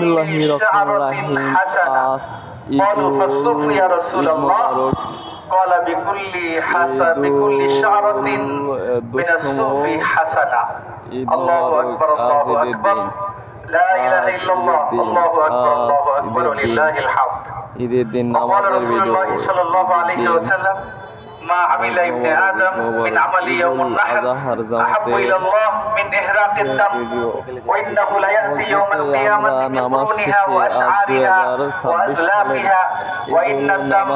বিসমিল্লাহির রহমানির রহিম। আজ قالوا فالصوف يا رسول الله قال بكل شعرة من الصوف حسنة الله أكبر الله أكبر لا إله إلا الله الله أكبر الله أكبر ولله الحمد وقال رسول الله صلى الله عليه وسلم ما عمل ابن آدم من عمل يوم النحر أحب إلى الله من إحراق الدم وإنه ليأتي يوم القيامة بقرونها وأشعارها وأزلافها وإن الدم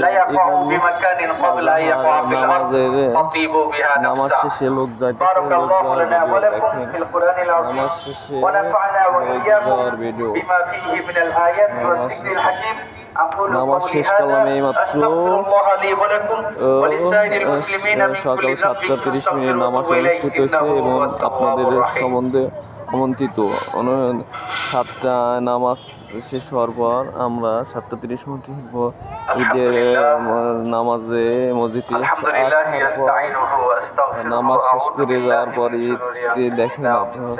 ليقع بمكان قبل أن يقع في الأرض فطيبوا بها نفسا بارك الله لنا ولكم في القرآن العظيم ونفعنا وإياكم بما فيه من الآيات والذكر الحكيم নামাজ শেষ করলাম এই মাত্র সকাল 7:30 নামাজ অনুষ্ঠিত হয়েছে এবং আপনাদের সম্বন্ধে আমন্ত্রিত 7টা নামাজ শেষ হওয়ার পর আমরা 7:30 ঈদের নামাজে মসজিদে নামাজ শেষ করে যাওয়ার পর ঈদ দেখেন আপনারা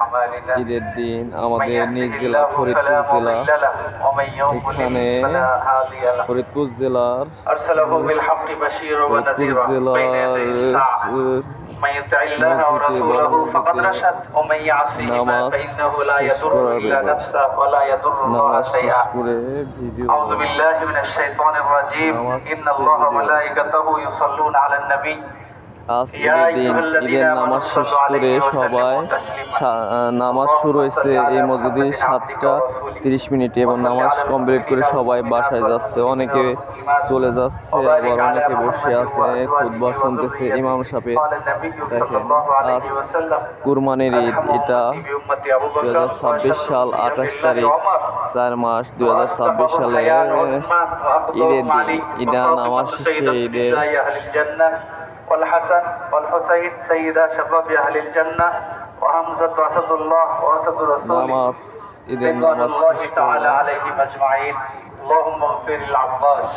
সবাই ঈদের দিন আমাদের নিজ জেলা ফরিদপুর জেলার من يطع الله ورسوله فقد رشد ومن يعصهما فإنه لا يضر إلا نفسه ولا يضر الله شيئا أعوذ بالله من الشيطان الرجيم إن الله وملائكته يصلون على النبي ঈদের নামাজ শেষ করে সবাই নামাজ শুরু হয়েছে এই মসজিদে 7:30 এবং নামাজ কমপ্লিট করে সবাই বাসায় যাচ্ছে, অনেকে চলে যাচ্ছে আবার অনেকে বসে আছে খুতবা শুনতেছে ইমাম সাহেব। দেখেন আজ কুরবানির ঈদ, এটা 2026 সাল 28 তারিখ 4 মাস 2026 সালে ঈদের দিন। ঈদের নামাজ শেষে ঈদের والحسن والحسين سيدا شباب أهل الجنة وحمزة وأسد الله وأسد رسوله رضوان الله تعالى عليهم أجمعين اللهم اغفر للعباس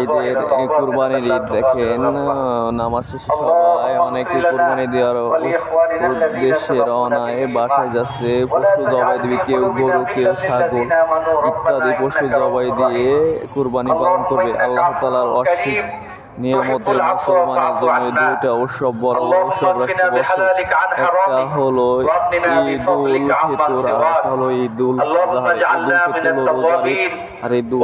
ঈদের কুরবানির ঈদ দেখেন নামাজ শেষে সবাই অনেকে কুরবানি দেওয়ার উদ্দেশ্যে রওনায় বাসায় যাচ্ছে। পশু জবাই দিবে, কেউ গরু, কেউ ছাগল ইত্যাদি পশু জবাই দিয়ে কুরবানি পালন করবে। আল্লাহ তাআলার অসীম নিয়ামতের মুসলমানের জন্য দুইটা উৎসব, বড় উৎসব রাখছে বছর। একটা হলো ঈদুল ফিতর আর হলো ঈদুল আযহা। ঈদুল ফিতর হলো রোজার ঈদ আর ঈদুল